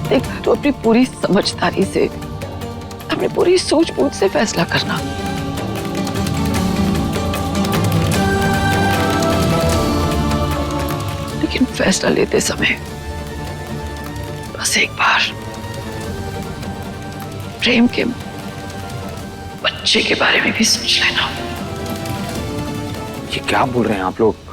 Speaker 2: देख, तो अपनी पूरी समझदारी से
Speaker 6: सामने पूरी सूझबूझ से फैसला करना। लेकिन फैसला लेते समय बस एक बार प्रेम के बच्चे के बारे में भी सोच लेना।
Speaker 5: ये क्या बोल रहे हैं आप लोग?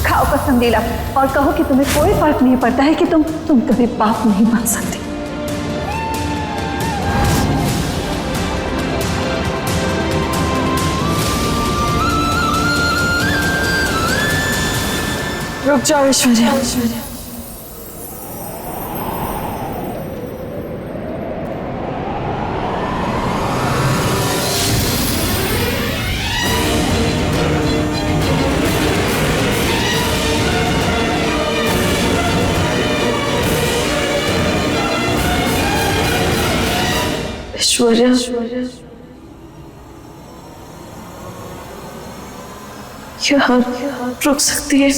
Speaker 3: खाओ कसम लीला और कहो कि तुम्हें कोई फर्क नहीं पड़ता है कि तुम कभी बाप नहीं बन सकती।
Speaker 6: रुक जाओ ऐश्वर्या। ऐश्वर्या, यहाँ रुक सकती है?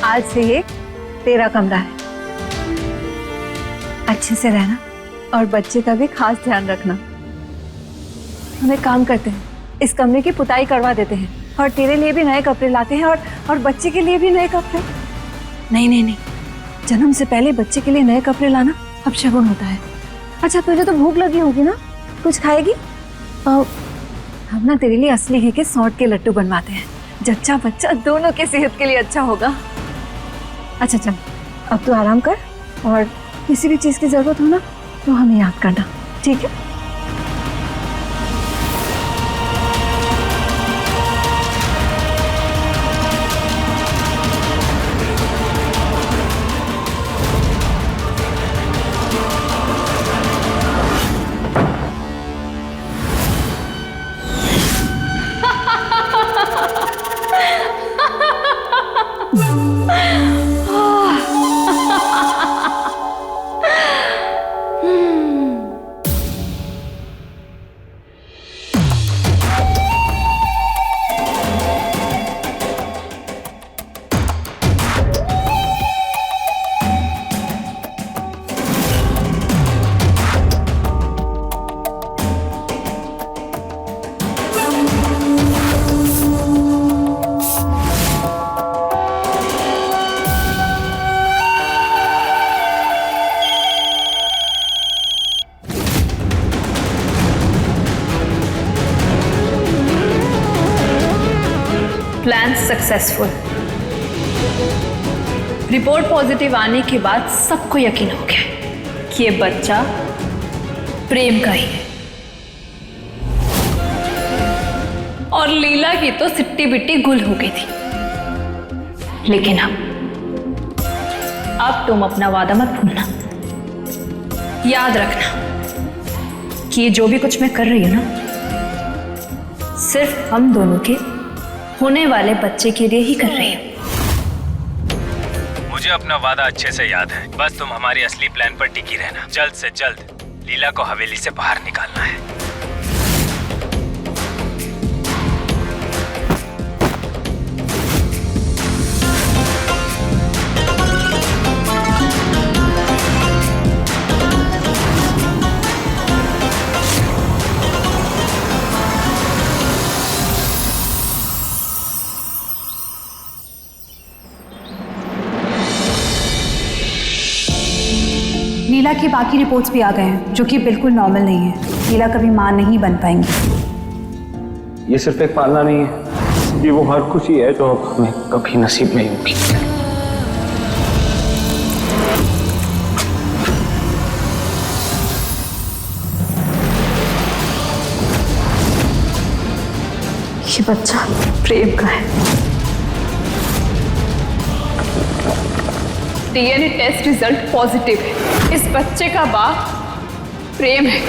Speaker 3: आज से ये तेरा कमरा है। अच्छे से रहना और बच्चे का भी खास ध्यान रखना। हम एक काम करते हैं, इस कमरे की पुताई करवा देते हैं और तेरे लिए भी नए कपड़े लाते हैं और बच्चे के लिए भी नए कपड़े। नहीं, जन्म से पहले बच्चे के लिए नए कपड़े लाना अपशगुन होता है। अच्छा तुझे तो भूख लगी होगी ना, कुछ खाएगी? हम ना तेरे लिए असली घी के सौंठ के लड्डू बनवाते हैं। जच्चा बच्चा दोनों के सेहत के लिए अच्छा होगा। अच्छा चल अब तू आराम कर और किसी भी चीज की जरूरत हो ना तो हमें याद करना, ठीक है?
Speaker 4: Plan successful. रिपोर्ट पॉजिटिव आने के बाद सबको यकीन हो गया कि ये बच्चा प्रेम का ही है और लीला की तो सिट्टी बिट्टी गुल हो गई थी। लेकिन अब तुम अपना वादा मत भूलना। याद रखना कि ये जो भी कुछ मैं कर रही हूं ना, सिर्फ हम दोनों के होने वाले बच्चे के लिए ही कर रही हूं।
Speaker 10: मुझे अपना वादा अच्छे से याद है। बस तुम हमारी असली प्लान पर टिकी रहना। जल्द से जल्द लीला को हवेली से बाहर निकालना है।
Speaker 4: लीला की बाकी रिपोर्ट्स भी आ गए हैं जो कि बिल्कुल नॉर्मल नहीं है। लीला कभी मां नहीं बन पाएंगी।
Speaker 5: ये सिर्फ एक पालना नहीं है, ये वो हर खुशी है जो हमें कभी नसीब नहीं होगी।
Speaker 6: ये बच्चा प्रेम का है।
Speaker 4: डीएनए टेस्ट रिजल्ट पॉजिटिव है। इस बच्चे का बाप प्रेम है।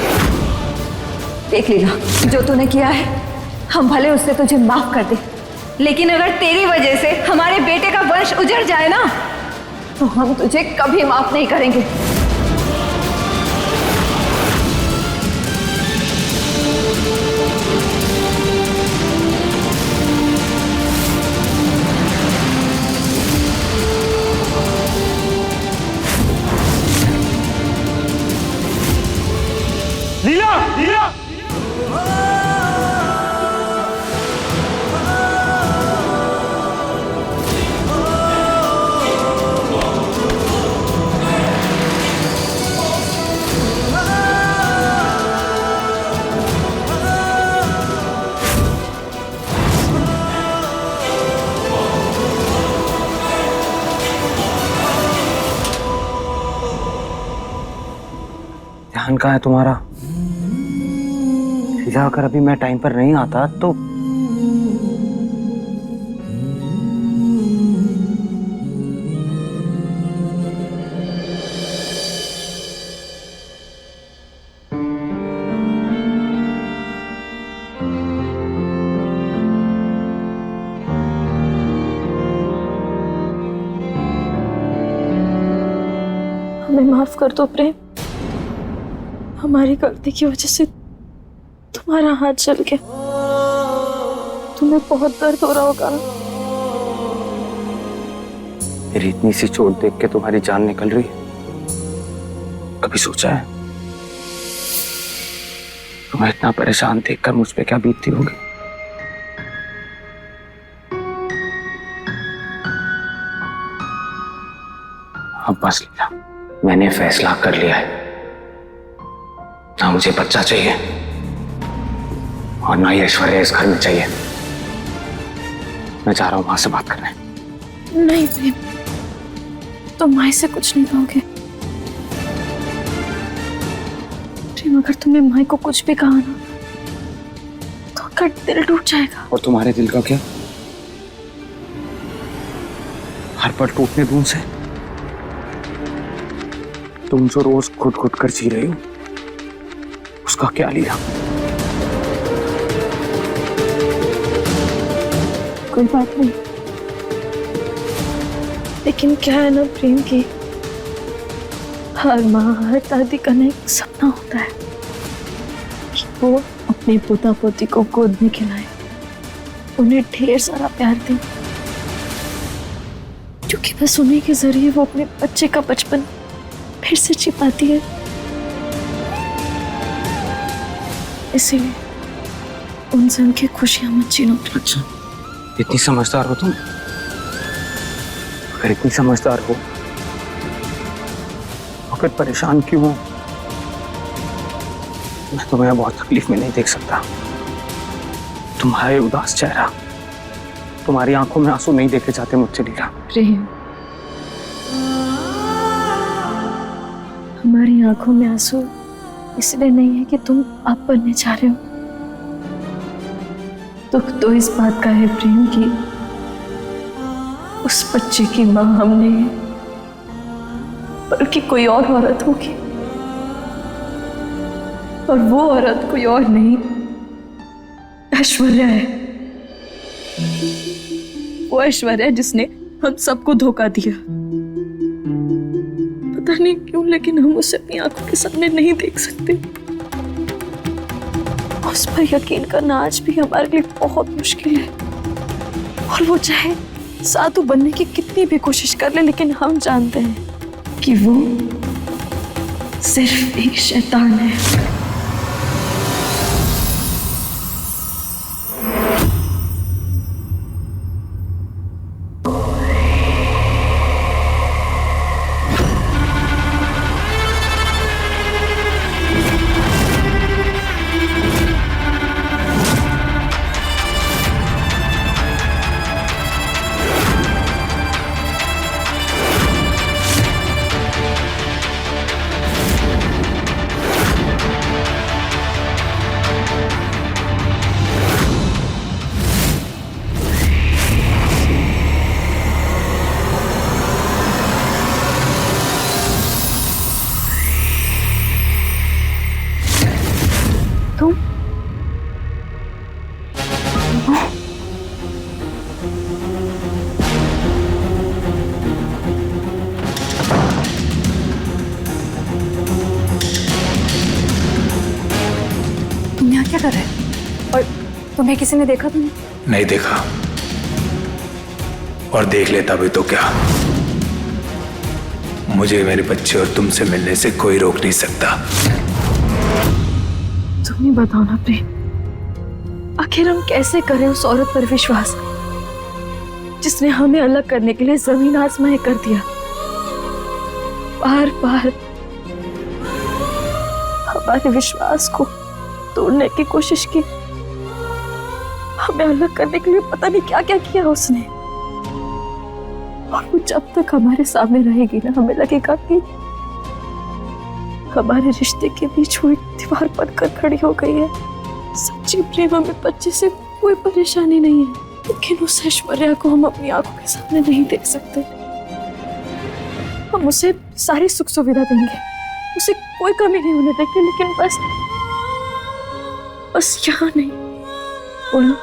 Speaker 3: देख लीला, जो तूने किया है हम भले उससे तुझे माफ कर दे, लेकिन अगर तेरी वजह से हमारे बेटे का वंश उजड़ जाए ना तो हम तुझे कभी माफ नहीं करेंगे।
Speaker 5: लीला, लीला! ध्यान कहाँ है तुम्हारा? लीला, अगर अभी मैं टाइम पर नहीं आता तो
Speaker 6: हमें माफ कर दो प्रेम, हमारी गलती की वजह से तुम्हारा हाथ जल गया। तुम्हें बहुत दर्द हो रहा होगा ना।
Speaker 5: मेरी इतनी सी चोट देख के तुम्हारी जान निकल रही है? कभी सोचा है तुम्हें इतना परेशान देखकर मुझ पे क्या बीतती होगी? अब बस लीला, मैंने फैसला कर लिया है। ना मुझे बच्चा चाहिए और ना ही ऐश्वर्या इस घर में चाहिए। मैं जा रहा हूं वहां से बात करने।
Speaker 6: नहीं प्रेम, तुम माई से कुछ नहीं कहोगे। प्रेम, अगर तुमने माई को कुछ भी कहा ना तो उनका दिल टूट जाएगा।
Speaker 5: और तुम्हारे दिल का क्या? हर पल टूटने दूं से? तुम जो रोज खुद खुद कर जी रही हो उसका क्या लिया?
Speaker 6: कोई बात नहीं, लेकिन क्या है ना प्रेम की, हर माँ हर दादी का ना एक सपना होता है कि वो अपने पोता पोती को गोद में खिलाए, उन्हें ढेर सारा प्यार दे, क्योंकि बस उन्हीं के जरिए वो अपने बच्चे का बचपन फिर से जी पाती है। इसीलिए उनसे उनकी खुशियां मत छीनो।
Speaker 5: अच्छा, इतनी समझदार हो तुम? अगर इतनी समझदार हो फिर परेशान क्यों हो? मैं तुम्हें बहुत तकलीफ में नहीं देख सकता। तुम्हारे उदास चेहरा, तुम्हारी आंखों में आंसू नहीं देखे जाते मुझसे लीला।
Speaker 6: प्रेम, हमारी आंखों में आंसू इसलिए नहीं है कि तुम आप बनने जा रहे हो। दुख तो इस बात का है प्रेम की उस बच्चे की मां हम नहीं है, बल्कि कोई और औरत होगी, और वो औरत कोई और नहीं, ऐश्वर्या है। वो ऐश्वर्या जिसने हम सबको धोखा दिया। पता नहीं क्यों, लेकिन हम उसे अपनी आंखों के सामने नहीं देख सकते। उस पर यकीन करना आज भी हमारे लिए बहुत मुश्किल है। और वो चाहे साधु बनने की कितनी भी कोशिश कर ले, लेकिन हम जानते हैं कि वो सिर्फ एक शैतान है।
Speaker 3: तुम
Speaker 4: यहाँ क्या कर रहे हैं? और तुम्हें किसी ने देखा तो नहीं?
Speaker 10: नहीं देखा, और देख लेता भी तो क्या, मुझे मेरे बच्चे और तुमसे मिलने से कोई रोक नहीं सकता।
Speaker 6: तुम ही बताओ ना प्रेम, आखिर हम कैसे करें उस औरत पर विश्वास जिसने हमें अलग करने के लिए जमीन आसमां कर दिया, बार बार हमारे विश्वास को तोड़ने की कोशिश की, हमें अलग करने के लिए पता नहीं क्या क्या किया उसने। और वो जब तक हमारे सामने रहेगी ना, हमें लगेगा कि हमारे रिश्ते के बीच हुई दीवार बनकर खड़ी हो गई है। सच्ची प्रेम हमें बच्चे से कोई परेशानी नहीं है, लेकिन उस ऐश्वर्या को हम अपनी आंखों के सामने नहीं देख सकते। हम उसे सारी सुख सुविधा देंगे, उसे कोई कमी नहीं होने देंगे, लेकिन बस यहाँ नहीं। बोलो,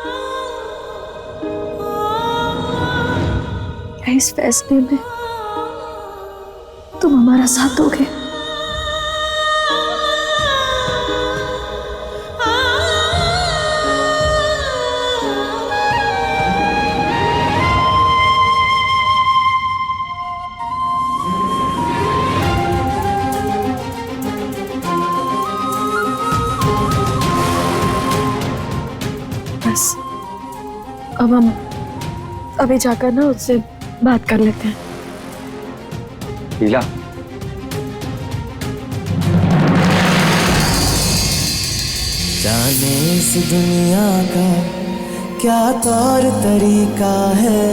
Speaker 6: इस फैसले में तुम हमारा साथ दोगे? बस अब हम अभी जाकर ना उससे बात कर लेते हैं।
Speaker 5: लीला,
Speaker 1: जाने इस दुनिया का क्या तौर तरीका है,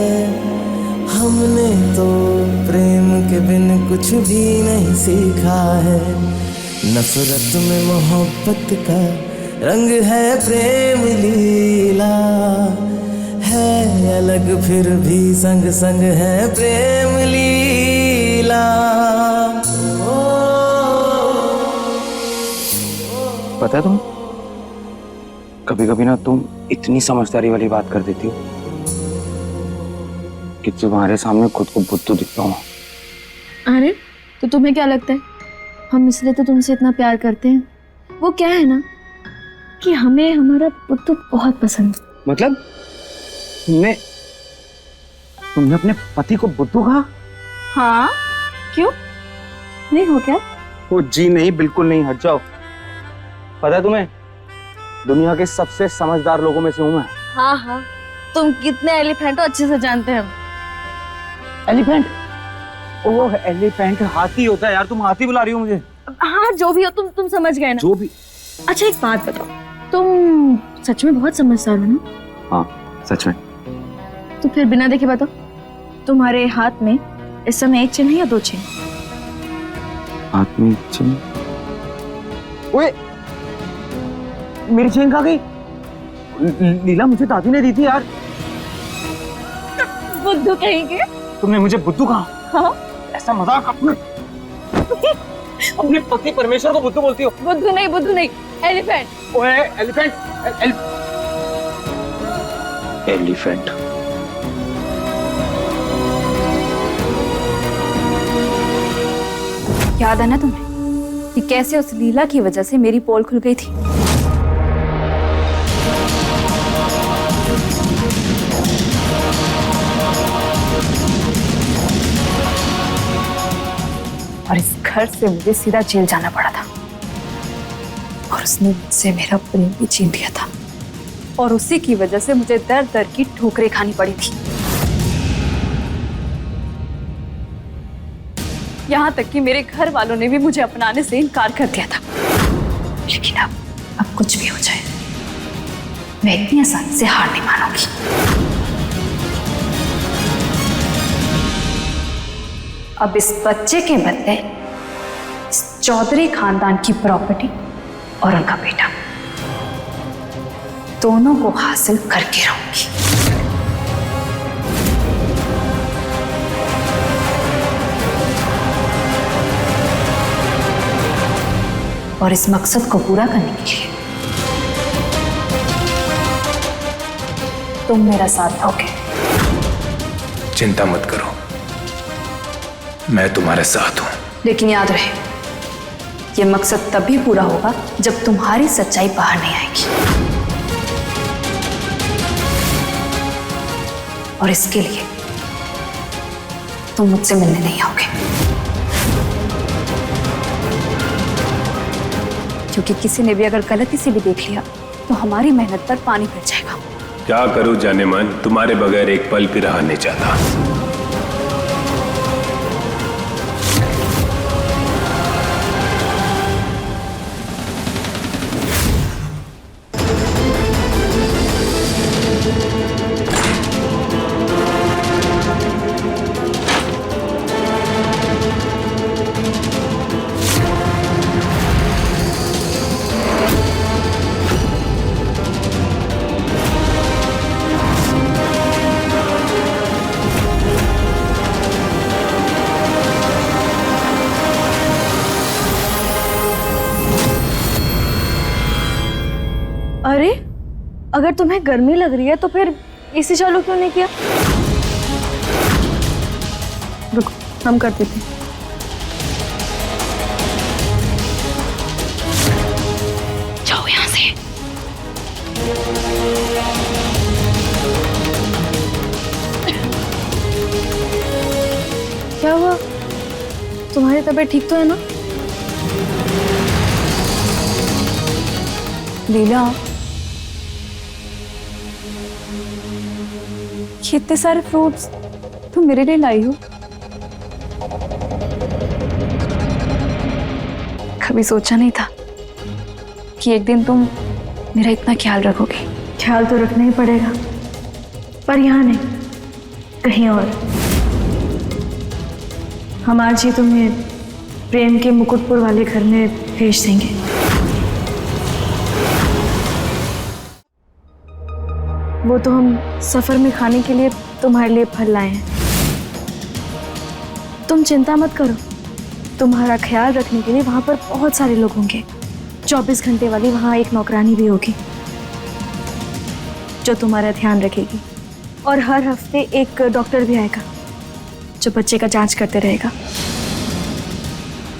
Speaker 1: हमने तो प्रेम के बिन कुछ भी नहीं सीखा है। नफरत में मोहब्बत का रंग है प्रेम लीला, है अलग फिर भी संग संग है प्रेम लीला।
Speaker 5: पता है तुम, कभी कभी ना तुम इतनी समझदारी वाली बात कर देती हो कि तुम्हारे सामने खुद को बुद्धू दिखता हूँ।
Speaker 6: अरे तो तुम्हें क्या लगता है, हम इसलिए तो तुमसे इतना प्यार करते हैं? वो क्या है ना कि हमें हमारा बुद्धू बहुत पसंद है।
Speaker 5: मतलब तुमने अपने पति को बुद्धू कहा?
Speaker 6: हाँ, क्यों नहीं हो क्या?
Speaker 5: ओ जी नहीं, बिल्कुल नहीं, हट जाओ। पता है तुम्हें, दुनिया के सबसे समझदार लोगों में से हूं मैं।
Speaker 6: हाँ हाँ, तुम कितने एलिफेंट हो अच्छे से जानते हैं हम।
Speaker 5: एलिफेंट? ओह एलिफेंट हाथी होता है यार, तुम हाथी बुला रही हो मुझे।
Speaker 6: हाँ जो भी हो, तुम समझ गए ना?
Speaker 5: जो भी।
Speaker 6: अच्छा एक बात बताओ, तुम सच में बहुत समझदार हो ना?
Speaker 5: हाँ सच में।
Speaker 6: तो फिर बिना देखे बताओ, तुम्हारे हाथ में इस समय एक चेन है या दो चेन?
Speaker 5: हाथ में एक चेन? ओए मेरी चेन कहाँ गई? लीला मुझे दादी ने दी थी यार।
Speaker 6: बुद्धू कहेंगे?
Speaker 5: तुमने मुझे बुद्धू कहा?
Speaker 6: हाँ।
Speaker 5: ऐसा मजाक अपने पति परमेश्वर को बुद्धू बोलती हो?
Speaker 6: बुद्धू नहीं, एलिफेंट।
Speaker 5: ओए एलिफेंट, एलिफेंट।
Speaker 4: याद है ना तुम्हें कि कैसे उस लीला की वजह से मेरी पोल खुल गई थी? और इस घर से मुझे सीधा जेल जाना पड़ा था, और उसने मुझसे मेरा प्रेम भी छीन लिया था, और उसी की वजह से मुझे दर दर की ठोकरें खानी पड़ी थी। यहाँ तक कि मेरे घर वालों ने भी मुझे अपनाने से इनकार कर दिया था। लेकिन अब कुछ भी हो जाए, मैं इतनी आसानी से हार नहीं मानूंगी। अब इस बच्चे के बदले इस चौधरी खानदान की प्रॉपर्टी और उनका बेटा दोनों को हासिल करके रहूंगी। और इस मकसद को पूरा करने के लिए तुम मेरा साथ दोगे।
Speaker 10: चिंता मत करो, मैं तुम्हारे साथ हूं।
Speaker 4: लेकिन याद रहे, ये मकसद तभी पूरा होगा जब तुम्हारी सच्चाई बाहर नहीं आएगी। और इसके लिए तुम मुझसे मिलने नहीं आओगे, क्योंकि किसी ने भी अगर गलती से भी देख लिया तो हमारी मेहनत पर पानी फिर जाएगा।
Speaker 10: क्या करूं जाने मन, तुम्हारे बगैर एक पल भी रहा नहीं चाहता।
Speaker 6: अरे अगर तुम्हें गर्मी लग रही है तो फिर एसी चालू क्यों नहीं किया? रुको, हम कर देते हैं।
Speaker 4: जाओ यहां से।
Speaker 6: क्या हुआ? तुम्हारी तबीयत ठीक तो है ना?
Speaker 4: लीला, ये इतने सारे फ्रूट्स तुम मेरे लिए लाई हो? कभी सोचा नहीं था कि एक दिन तुम मेरा इतना ख्याल रखोगे।
Speaker 6: ख्याल तो रखना ही पड़ेगा, पर यहाँ नहीं, कहीं और। हम आज ही तुम्हें प्रेम के मुकुटपुर वाले घर में भेज देंगे। वो तो हम सफर में खाने के लिए तुम्हारे लिए फल लाए हैं। तुम चिंता मत करो, तुम्हारा ख्याल रखने के लिए वहां पर बहुत सारे लोग होंगे। 24 घंटे वाली वहां एक नौकरानी भी होगी जो तुम्हारा ध्यान रखेगी, और हर हफ्ते एक डॉक्टर भी आएगा जो बच्चे का जांच करते रहेगा।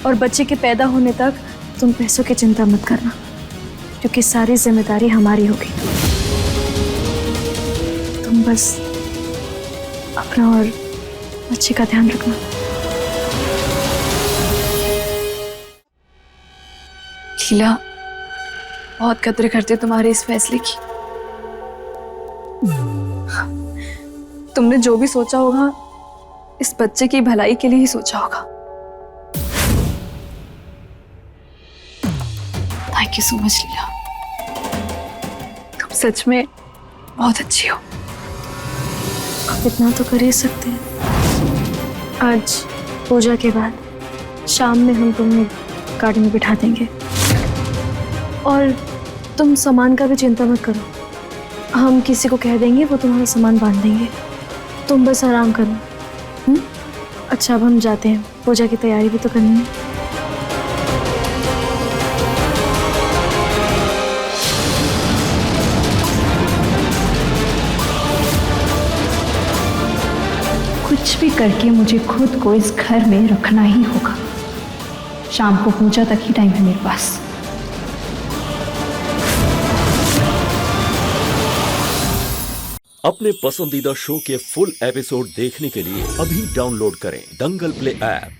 Speaker 6: और बच्चे के पैदा होने तक तुम पैसों की चिंता मत करना, क्योंकि सारी जिम्मेदारी हमारी होगी। तुम बस अपना और बच्चे का ध्यान रखना।
Speaker 4: लीला, बहुत कदर करती हूँ तुम्हारे इस फैसले की। तुमने जो भी सोचा होगा इस बच्चे की भलाई के लिए ही सोचा होगा। थैंक यू सो मच लीला, तुम सच में बहुत अच्छी हो।
Speaker 6: अब इतना तो कर ही सकते हैं। आज पूजा के बाद शाम में हम तुम्हें गाड़ी में बिठा देंगे, और तुम सामान का भी चिंता मत करो। हम किसी को कह देंगे, वो तुम्हारा सामान बांध देंगे। तुम बस आराम करो। अच्छा, अब हम जाते हैं, पूजा की तैयारी भी तो करनी है।
Speaker 11: कुछ भी करके मुझे खुद को इस घर में रखना ही होगा। शाम को पूजा तक ही टाइम है मेरे पास।
Speaker 12: अपने पसंदीदा शो के फुल एपिसोड देखने के लिए अभी डाउनलोड करें दंगल प्ले ऐप।